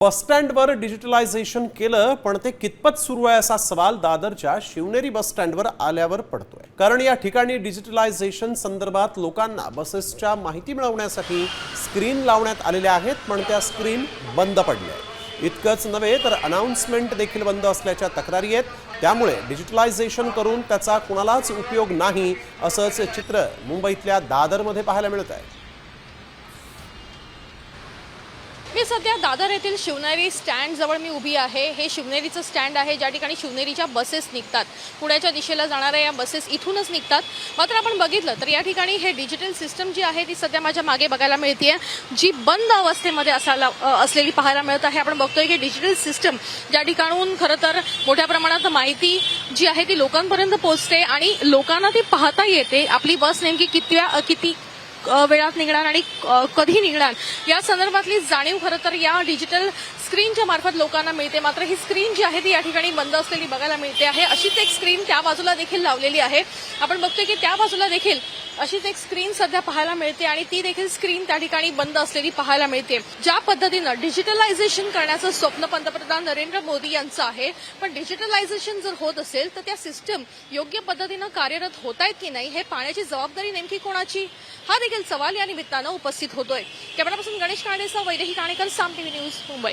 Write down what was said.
बसस्टँडवर digitalisation केलं पण ते कितपत सुरू आहे असा सवाल दादरच्या शिवनेरी बसस्टँडवर आल्यावर पडतोय। कारण या ठिकाणी डिजिटलायझेशन संदर्भात लोकांना बसेसच्या माहिती मिळवण्यासाठी स्क्रीन लावण्यात आलेल्या आहेत, पण त्या स्क्रीन बंद पडल्या। इतकंच नव्हे तर अनाउन्समेंट देखील बंद असल्याच्या तक्रारी आहेत। त्यामुळे डिजिटलायझेशन करून त्याचा कुणालाच उपयोग नाही असंच चित्र मुंबईतल्या दादरमध्ये पाहायला मिळत आहे। मी सध्या दादर येथील शिवनेरी स्टँड जवळ मी उभी आहे। हे शिवनेरीचं स्टँड आहे ज्या ठिकाणी शिवनेरीच्या बसेस निघतात। पुण्याच्या दिशेला जाणाऱ्या या बसेस इथूनच निघतात। मात्र आपण बघितलं तर या ठिकाणी हे डिजिटल सिस्टम जी आहे ती सध्या माझ्या मागे बघायला मिळते, जी बंद अवस्थेमध्ये असलेली पाहायला मिळत आहे। आपण बघतोय की डिजिटल सिस्टम ज्या ठिकाणून खरं तर मोठ्या प्रमाणात माहिती जी आहे ती लोकांपर्यंत पोहोचते आणि लोकांना ती पाहता येते। आपली बस नेमकी किती वेळात निघणार आणि कधी निघणार या संदर्भातली जाणीव खरं तर या डिजिटल स्क्रीनच्या मार्फत लोकांना मिळते। मात्र ही स्क्रीन जी आहे ती या ठिकाणी बंद असलेली बघायला मिळते आहे। अशीच एक स्क्रीन त्या बाजूला देखील लावलेली आहे। आपण बघतोय की त्या बाजूला देखील अशीच एक स्क्रीन सध्या पाहायला मिळते आणि ती देखील स्क्रीन त्या ठिकाणी बंद असलेली पाहायला मिळते। ज्या पद्धतीनं डिजिटलायझेशन करण्याचं स्वप्न पंतप्रधान नरेंद्र मोदी यांचं आहे, पण डिजिटलायझेशन जर होत असेल तर त्या सिस्टम योग्य पद्धतीनं कार्यरत होत आहेत की नाही हे पाहण्याची जबाबदारी नेमकी कोणाची, हा देखील सवाल या निमित्तानं उपस्थित होतोय। कॅमेरापर्सन गणेश काणेसह वैदेही काणेकर, साम टीव्ही न्यूज, मुंबई।